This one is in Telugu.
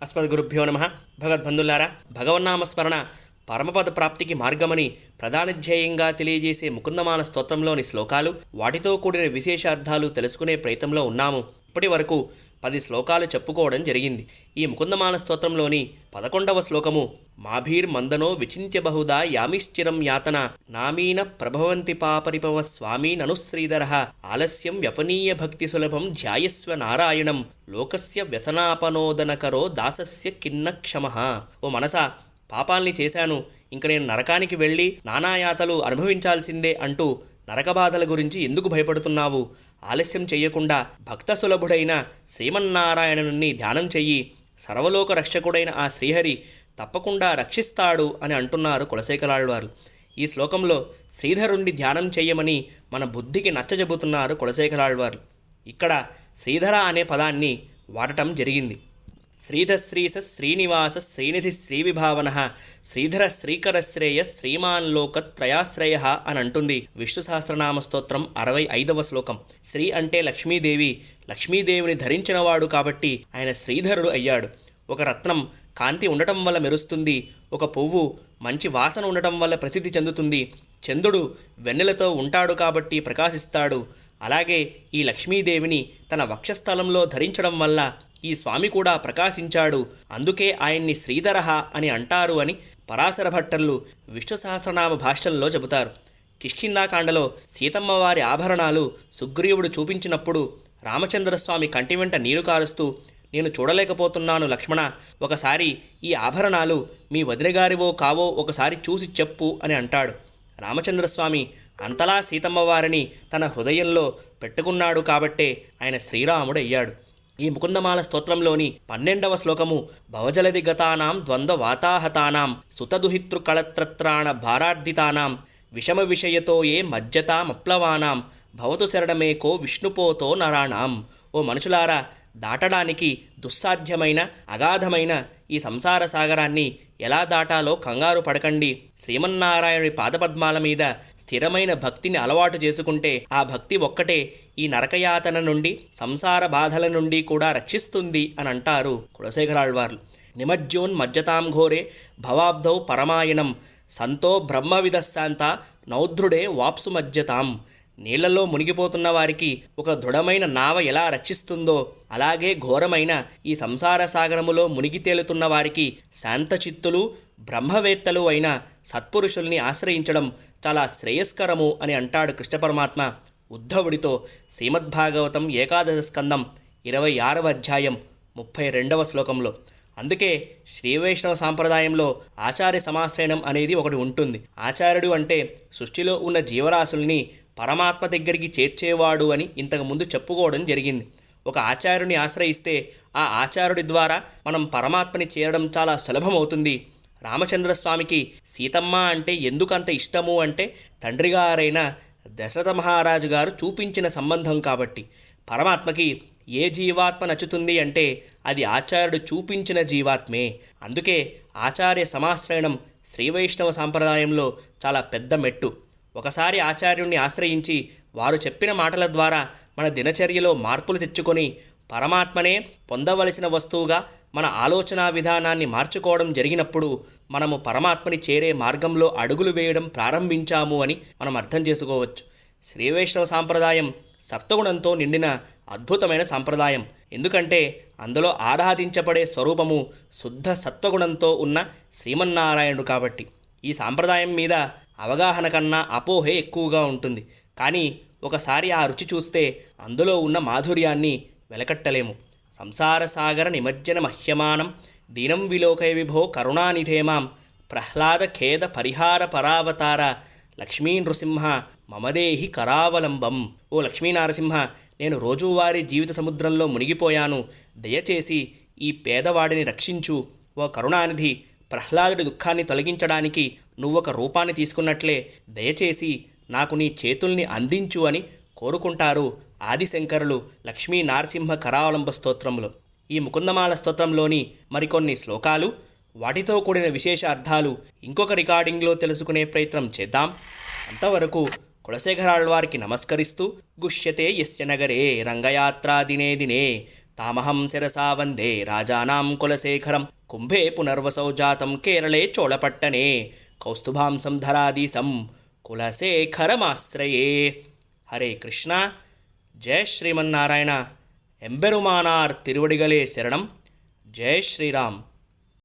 అస్మద్గురుభ్యో నమః. భగవద్బంధులారా, భగవన్నామస్మరణ పరమపద ప్రాప్తికి మార్గమని ప్రధాన ధ్యేయంగా తెలియజేసే ముకుందమాల స్తోత్రంలోని శ్లోకాలు, వాటితో కూడిన విశేషార్థాలు తెలుసుకునే ప్రయత్నంలో ఉన్నాము. ఇప్పటి వరకు 10 శ్లోకాలు చెప్పుకోవడం జరిగింది. ఈ ముకుందమాల స్తోత్రంలోని 11వ శ్లోకము మాభీర్మందనో విచింత్య బహుదా యామిశ్చిరం యాతన నామీన ప్రభవంతి పాపరిపవ స్వామి ననుశ్రీధరః ఆలస్యం వ్యపనీయ భక్తి సులభం ధ్యాయస్వ నారాయణం లోకస్య వ్యసనాపనోదనకరో దాసస్య కిన్న క్షమః. ఓ మనసా, పాపాల్ని చేశాను, ఇంక నేను నరకానికి వెళ్ళి నానాయాతలు అనుభవించాల్సిందే అంటూ నరకబాధల గురించి ఎందుకు భయపడుతున్నావు? ఆలస్యం చెయ్యకుండా భక్త సులభుడైన శ్రీమన్నారాయణుని ధ్యానం చెయ్యి. సర్వలోక రక్షకుడైన ఆ శ్రీహరి తప్పకుండా రక్షిస్తాడు అని అంటున్నారు కులశేఖరాళ్వారు. ఈ శ్లోకంలో శ్రీధరుణ్ణి ధ్యానం చెయ్యమని మన బుద్ధికి నచ్చజెబుతున్నారు కులశేఖరాళ్వారు. ఇక్కడ శ్రీధర అనే పదాన్ని వాడటం జరిగింది. శ్రీధశ్రీస శ్రీనివాస శ్రీనిధి శ్రీవిభావన శ్రీధర శ్రీకర శ్రేయ శ్రీమాన్ లోకత్రయాశ్రయ అని అంటుంది విష్ణు సహస్రనామ స్తోత్రం 65వ శ్లోకం. శ్రీ అంటే లక్ష్మీదేవి, లక్ష్మీదేవిని ధరించినవాడు కాబట్టి ఆయన శ్రీధరుడు అయ్యాడు. ఒక రత్నం కాంతి ఉండటం వల్ల మెరుస్తుంది, ఒక పువ్వు మంచి వాసన ఉండటం వల్ల ప్రసిద్ధి చెందుతుంది, చంద్రుడు వెన్నెలతో ఉంటాడు కాబట్టి ప్రకాశిస్తాడు. అలాగే ఈ లక్ష్మీదేవిని తన వక్షస్థలంలో ధరించడం వల్ల ఈ స్వామి కూడా ప్రకాశించాడు, అందుకే ఆయన్ని శ్రీధరః అని అంటారు అని పరాశర భట్టర్లు విష్ణు సహస్రనామ భాష్యంలో చెబుతారు. కిష్కింధాకాండలో సీతమ్మ వారి ఆభరణాలు సుగ్రీవుడు చూపించినప్పుడు రామచంద్రస్వామి కంటి వెంట నీరు కారుస్తూ, నేను చూడలేకపోతున్నాను లక్ష్మణ, ఒకసారి ఈ ఆభరణాలు మీ వదినగారివో కావో ఒకసారి చూసి చెప్పు అని అంటాడు. రామచంద్రస్వామి అంతలా సీతమ్మ వారిని తన హృదయంలో పెట్టుకున్నాడు కాబట్టే ఆయన శ్రీరాముడు అయ్యాడు. ఈ ముకుందమాల స్తోత్రంలోని 12వ శ్లోకము భవజలది గతానాం ద్వంద్వ వాతాహతానాం సుతదుహితృ కళత్రత్రాణ భారార్ధితానాం విషమ విషయతో ఏ మజ్జతామప్లవానాం భవతు శరణమేకో విష్ణుపోతో నరాణాం. ఓ మనుషులారా, దాటడానికి దుస్సాధ్యమైన అగాధమైన ఈ సంసార సాగరాన్ని ఎలా దాటాలో కంగారు పడకండి. శ్రీమన్నారాయణుడి పాదపద్మాల మీద స్థిరమైన భక్తిని అలవాటు చేసుకుంటే ఆ భక్తి ఒక్కటే ఈ నరకయాతన నుండి, సంసార బాధల నుండి కూడా రక్షిస్తుంది అని అంటారు కులశేఖరాళ్వార్లు. నిమజ్జోన్మజ్జతాం ఘోరే భవాబ్ధౌ పరమాయణం సంతో బ్రహ్మవిదశాంత నౌద్రుడే వాప్సుమజ్జతాం. నీళ్లలో మునిగిపోతున్న వారికి ఒక దృఢమైన నావ ఎలా రక్షిస్తుందో, అలాగే ఘోరమైన ఈ సంసార సాగరములో మునిగి తేలుతున్న వారికి శాంతచిత్తులు బ్రహ్మవేత్తలు అయిన సత్పురుషుల్ని ఆశ్రయించడం చాలా శ్రేయస్కరము అని అంటాడు కృష్ణ పరమాత్మ ఉద్ధవుడితో శ్రీమద్భాగవతం 11వ స్కందం 26వ అధ్యాయం 32వ శ్లోకంలో. అందుకే శ్రీవైష్ణవ సాంప్రదాయంలో ఆచార్య సమాశ్రయణం అనేది ఒకటి ఉంటుంది. ఆచార్యుడు అంటే సృష్టిలో ఉన్న జీవరాశుల్ని పరమాత్మ దగ్గరికి చేర్చేవాడు అని ఇంతకుముందు చెప్పుకోవడం జరిగింది. ఒక ఆచార్యుని ఆశ్రయిస్తే ఆ ఆచార్యుడి ద్వారా మనం పరమాత్మని చేరడం చాలా సులభమవుతుంది. రామచంద్రస్వామికి సీతమ్మ అంటే ఎందుకంత ఇష్టము అంటే తండ్రిగారైన దశరథ మహారాజు గారు చూపించిన సంబంధం కాబట్టి. పరమాత్మకి ఏ జీవాత్మ నచ్చుతుంది అంటే అది ఆచార్యుడు చూపించిన జీవాత్మే. అందుకే ఆచార్య సమాశ్రయణం శ్రీవైష్ణవ సాంప్రదాయంలో చాలా పెద్ద మెట్టు. ఒకసారి ఆచార్యుణ్ణి ఆశ్రయించి వారు చెప్పిన మాటల ద్వారా మన దినచర్యలో మార్పులు తెచ్చుకొని పరమాత్మనే పొందవలసిన వస్తువుగా మన ఆలోచనా విధానాన్ని మార్చుకోవడం జరిగినప్పుడు మనము పరమాత్మని చేరే మార్గంలో అడుగులు వేయడం ప్రారంభించాము అని మనం అర్థం చేసుకోవచ్చు. శ్రీవైష్ణవ సాంప్రదాయం సత్వగుణంతో నిండిన అద్భుతమైన సాంప్రదాయం. ఎందుకంటే అందులో ఆరాధించబడే స్వరూపము శుద్ధ సత్వగుణంతో ఉన్న శ్రీమన్నారాయణుడు కాబట్టి. ఈ సాంప్రదాయం మీద అవగాహన కన్నా అపోహే ఎక్కువగా ఉంటుంది. కానీ ఒకసారి ఆ రుచి చూస్తే అందులో ఉన్న మాధుర్యాన్ని వెలకట్టలేము. సంసార సాగర నిమజ్జన మహ్యమానం దీనం విలోకయ విభో కరుణానిధేమాం ప్రహ్లాద ఖేద పరిహార పరావతార లక్ష్మీ నృసింహ మమదేహి కరావలంబం. ఓ లక్ష్మీనారసింహ, నేను రోజువారీ జీవిత సముద్రంలో మునిగిపోయాను, దయచేసి ఈ పేదవాడిని రక్షించు. ఓ కరుణానిధి, ప్రహ్లాదుడి దుఃఖాన్ని తొలగించడానికి నువ్వొక రూపాన్ని తీసుకున్నట్లే దయచేసి నాకు నీ చేతుల్ని అందించు అని కోరుకుంటారు ఆదిశంకరులు లక్ష్మీ నారసింహ కరావలంబ స్తోత్రంలో. ఈ ముకుందమాల స్తోత్రంలోని మరికొన్ని శ్లోకాలు, వాటితో కూడిన విశేష అర్థాలు ఇంకొక రికార్డింగ్లో తెలుసుకునే ప్రయత్నం చేద్దాం. అంతవరకు కులశేఖరాళ్వారికి నమస్కరిస్తూ గుష్యతే యస్య నగరే రంగయాత్రా దినే దినే తామహం శిరసా వందే రాజానాం కులశేఖరం కుంభే పునర్వసౌ జాతం కేరళే చోళపట్టణే కౌస్తుభాంసం ధరాధీశం కులశేఖరమాశ్రయే. హరే కృష్ణ. జై శ్రీమన్నారాయణ. ఎంబెరుమానార్ తిరువడిగలే శరణం. జై శ్రీరామ్.